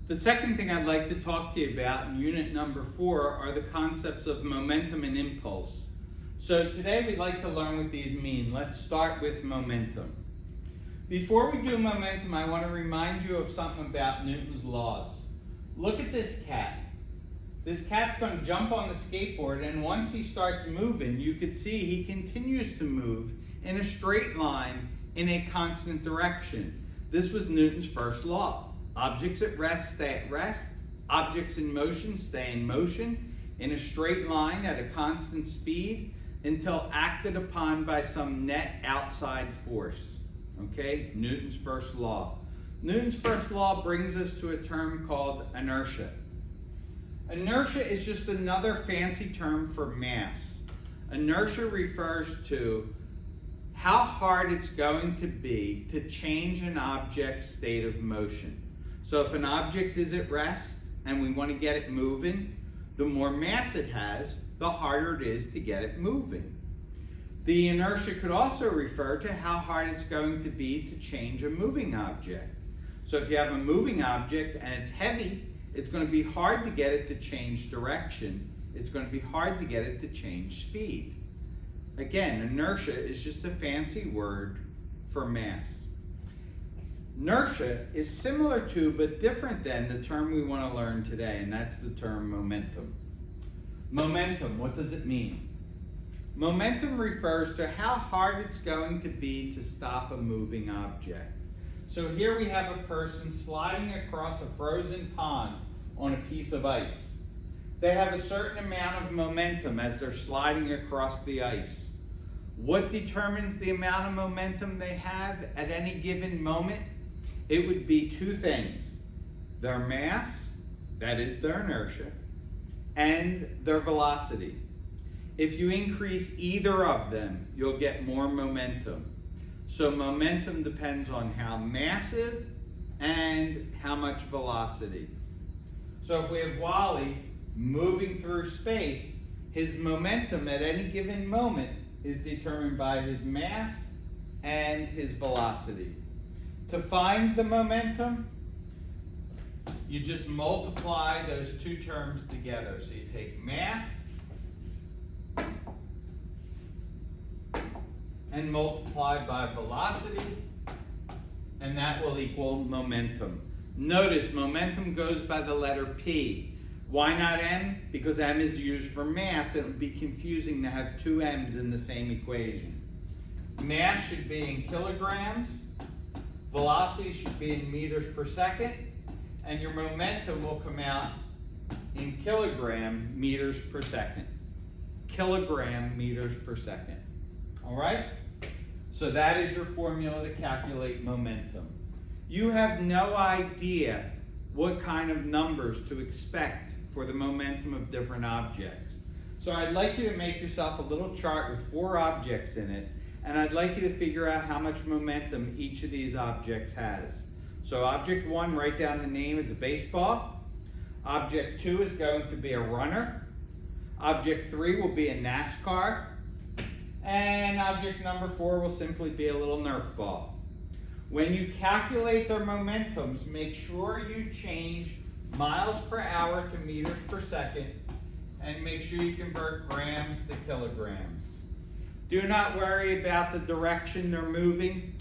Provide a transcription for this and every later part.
The second thing I'd like to talk to you about in unit number 4 are the concepts of momentum and impulse. So today we'd like to learn what these mean. Let's start with momentum. Before we do momentum, I want to remind you of something about Newton's laws. Look at this cat. This cat's going to jump on the skateboard, and once he starts moving, you can see he continues to move in a straight line in a constant direction. This was Newton's first law. Objects at rest stay at rest. Objects in motion stay in motion in a straight line at a constant speed until acted upon by some net outside force. Okay, Newton's first law. Newton's first law brings us to a term called inertia. Inertia is just another fancy term for mass. Inertia refers to how hard it's going to be to change an object's state of motion. So if an object is at rest and we want to get it moving, the more mass it has, the harder it is to get it moving. The inertia could also refer to how hard it's going to be to change a moving object. So if you have a moving object and it's heavy, it's going to be hard to get it to change direction. It's going to be hard to get it to change speed. Again, inertia is just a fancy word for mass. Inertia is similar to, but different than, the term we want to learn today, and that's the term momentum. Momentum, what does it mean? Momentum refers to how hard it's going to be to stop a moving object. So here we have a person sliding across a frozen pond on a piece of ice. They have a certain amount of momentum as they're sliding across the ice. What determines the amount of momentum they have at any given moment? It would be two things: their mass, that is their inertia, and their velocity. If you increase either of them, you'll get more momentum. So momentum depends on how massive and how much velocity. So if we have Wally moving through space, his momentum at any given moment is determined by his mass and his velocity. To find the momentum, you just multiply those two terms together. So you take mass and multiply by velocity, and that will equal momentum. Notice momentum goes by the letter P. Why not M? Because M is used for mass. It would be confusing to have two M's in the same equation. Mass should be in kilograms, velocity should be in meters per second, and your momentum will come out in kilogram meters per second. Kilogram meters per second. All right? So that is your formula to calculate momentum. You have no idea what kind of numbers to expect for the momentum of different objects. So I'd like you to make yourself a little chart with 4 objects in it, and I'd like you to figure out how much momentum each of these objects has. So object 1, write down the name as a baseball. Object 2 is going to be a runner. Object 3 will be a NASCAR. And object number 4 will simply be a little Nerf ball. When you calculate their momentums, make sure you change miles per hour to meters per second, and make sure you convert grams to kilograms. Do not worry about the direction they're moving.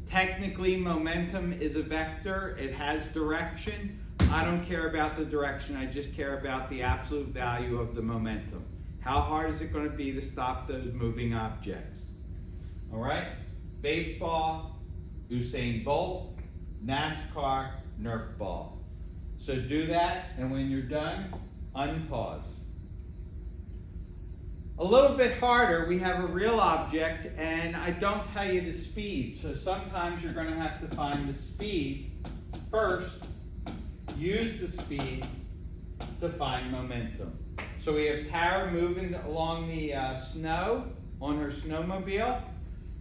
Technically, momentum is a vector. It has direction. I don't care about the direction. I just care about the absolute value of the momentum. How hard is it going to be to stop those moving objects? All right? Baseball, Usain Bolt, NASCAR, Nerf ball. So do that, and when you're done, unpause. A little bit harder, we have a real object, and I don't tell you the speed. So sometimes you're going to have to find the speed first, use the speed to find momentum. So we have Tara moving along the snow on her snowmobile.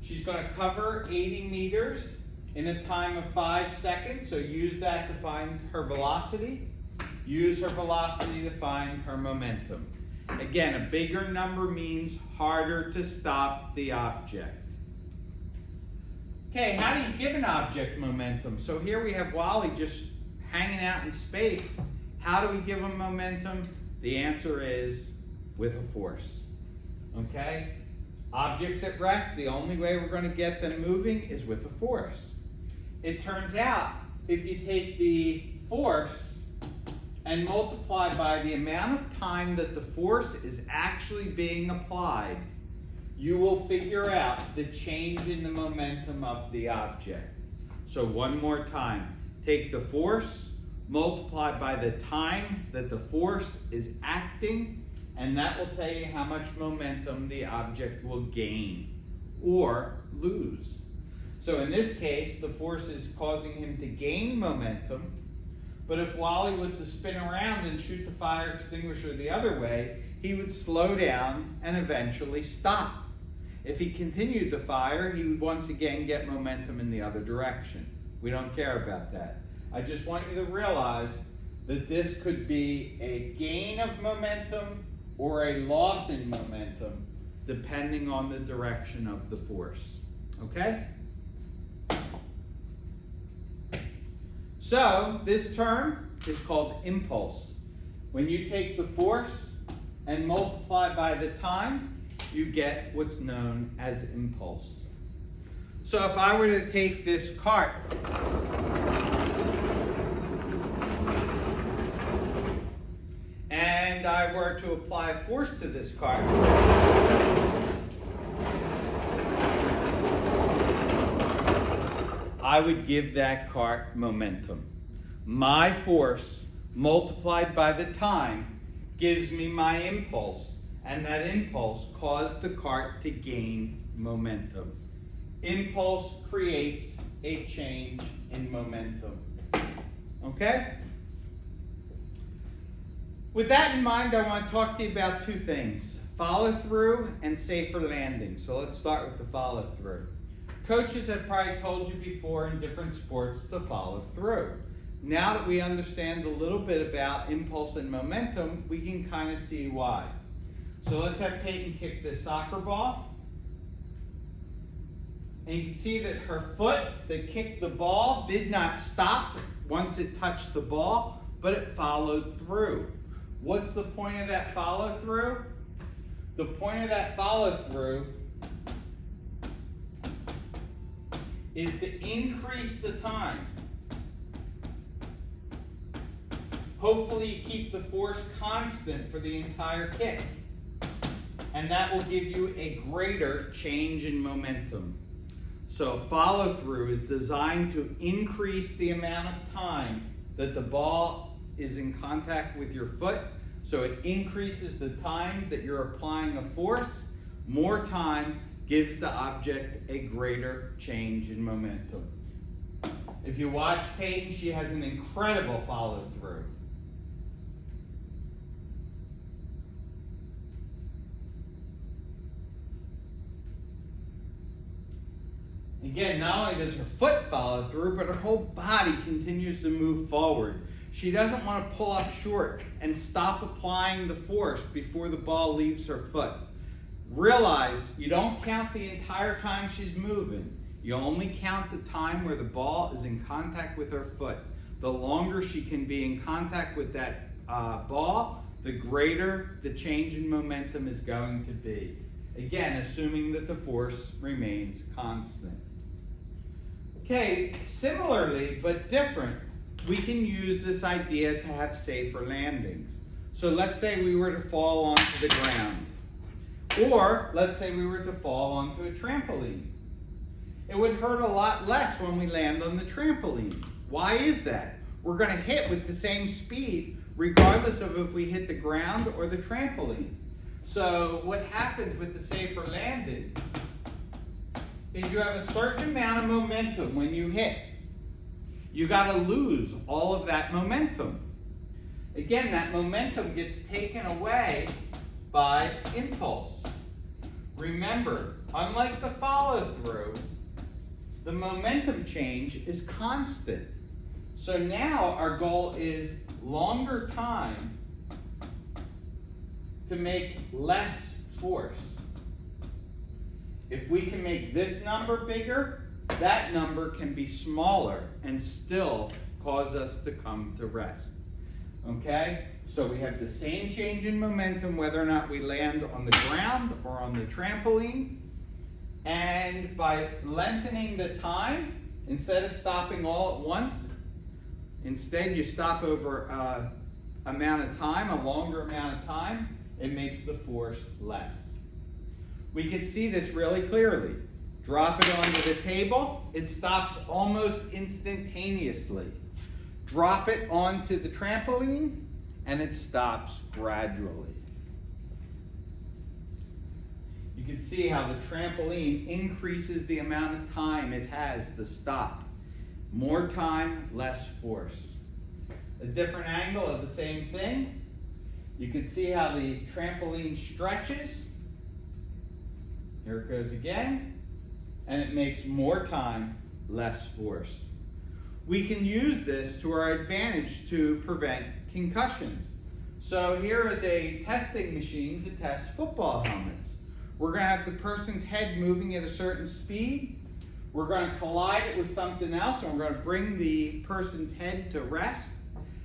She's going to cover 80 meters in a time of 5 seconds. So use that to find her velocity. Use her velocity to find her momentum. Again, a bigger number means harder to stop the object. Okay, how do you give an object momentum? So here we have Wally just hanging out in space, how do we give them momentum? The answer is with a force. Okay? Objects at rest, the only way we're going to get them moving is with a force. It turns out, if you take the force and multiply by the amount of time that the force is actually being applied, you will figure out the change in the momentum of the object. So one more time, take the force, multiply by the time that the force is acting, and that will tell you how much momentum the object will gain or lose. So in this case, the force is causing him to gain momentum, but if Wally was to spin around and shoot the fire extinguisher the other way, he would slow down and eventually stop. If he continued the fire, he would once again get momentum in the other direction. We don't care about that. I just want you to realize that this could be a gain of momentum or a loss in momentum, depending on the direction of the force. Okay? So, this term is called impulse. When you take the force and multiply by the time, you get what's known as impulse. So if I were to take this cart and I were to apply a force to this cart, I would give that cart momentum. My force multiplied by the time gives me my impulse, and that impulse caused the cart to gain momentum. Impulse creates a change in momentum. Okay? With that in mind, I want to talk to you about two things: follow through and safer landing. So let's start with the follow through. Coaches have probably told you before in different sports to follow through. Now that we understand a little bit about impulse and momentum, we can kind of see why. So let's have Peyton kick this soccer ball. And you can see that her foot that kicked the ball did not stop once it touched the ball, but it followed through. What's the point of that follow through? The point of that follow through is to increase the time. Hopefully you keep the force constant for the entire kick. And that will give you a greater change in momentum. So follow through is designed to increase the amount of time that the ball is in contact with your foot. So it increases the time that you're applying a force. More time gives the object a greater change in momentum. If you watch Peyton, she has an incredible follow through. Again, not only does her foot follow through, but her whole body continues to move forward. She doesn't want to pull up short and stop applying the force before the ball leaves her foot. Realize you don't count the entire time she's moving. You only count the time where the ball is in contact with her foot. The longer she can be in contact with that ball, the greater the change in momentum is going to be. Again, assuming that the force remains constant. Okay, similarly but different, we can use this idea to have safer landings. So let's say we were to fall onto the ground. Or let's say we were to fall onto a trampoline. It would hurt a lot less when we land on the trampoline. Why is that? We're going to hit with the same speed regardless of if we hit the ground or the trampoline. So what happens with the safer landing is you have a certain amount of momentum when you hit. You got to lose all of that momentum. Again, that momentum gets taken away by impulse. Remember, unlike the follow-through, the momentum change is constant. So now our goal is longer time to make less force. If we can make this number bigger, that number can be smaller and still cause us to come to rest. Okay? So we have the same change in momentum whether or not we land on the ground or on the trampoline. And by lengthening the time, instead of stopping all at once, instead you stop over amount of time, a longer amount of time, it makes the force less. We can see this really clearly. Drop it onto the table, it stops almost instantaneously. Drop it onto the trampoline, and it stops gradually. You can see how the trampoline increases the amount of time it has to stop. More time, less force. A different angle of the same thing. You can see how the trampoline stretches. Here it goes again. And it makes more time, less force. We can use this to our advantage to prevent concussions. So here is a testing machine to test football helmets. We're going to have the person's head moving at a certain speed. We're going to collide it with something else, and we're going to bring the person's head to rest.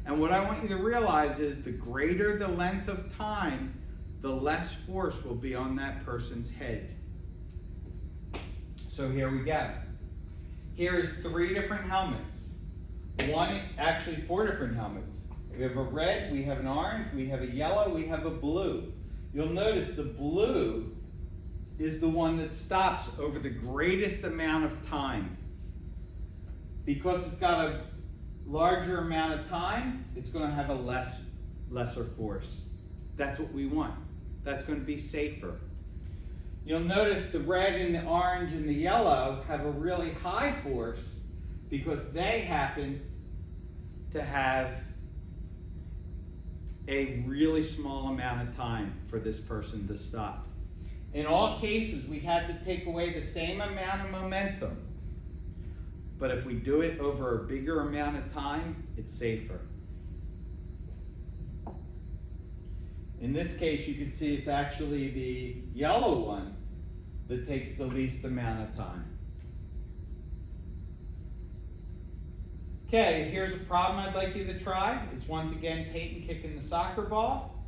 And what I want you to realize is the greater the length of time, the less force will be on that person's head. So here we go. Here is 3 different helmets. Actually 4 different helmets. We have a red, we have an orange, we have a yellow, we have a blue. You'll notice the blue is the one that stops over the greatest amount of time. Because it's got a larger amount of time, it's going to have a lesser force. That's what we want. That's going to be safer. You'll notice the red and the orange and the yellow have a really high force because they happen to have a really small amount of time for this person to stop. In all cases, we had to take away the same amount of momentum. But if we do it over a bigger amount of time, it's safer. In this case, you can see it's actually the yellow one that takes the least amount of time. Okay, here's a problem I'd like you to try. It's once again Peyton kicking the soccer ball.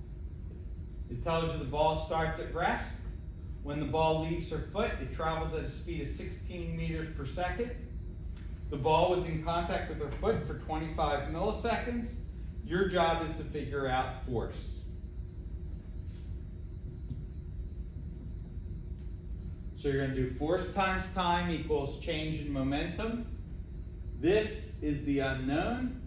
It tells you the ball starts at rest. When the ball leaves her foot, it travels at a speed of 16 meters per second. The ball was in contact with her foot for 25 milliseconds. Your job is to figure out force. So you're going to do force times time equals change in momentum. This is the unknown.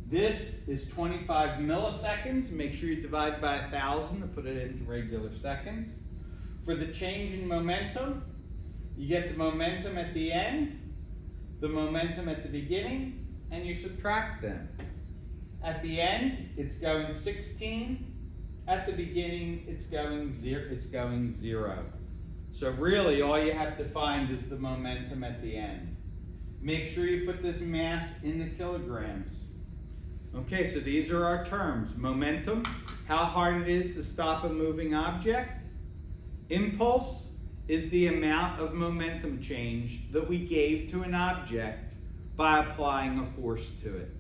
This is 25 milliseconds. Make sure you divide by 1,000 to put it into regular seconds. For the change in momentum, you get the momentum at the end, the momentum at the beginning, and you subtract them. At the end, it's going 16. At the beginning, it's going 0. So really, all you have to find is the momentum at the end. Make sure you put this mass in the kilograms. Okay, so these are our terms. Momentum, how hard it is to stop a moving object. Impulse is the amount of momentum change that we gave to an object by applying a force to it.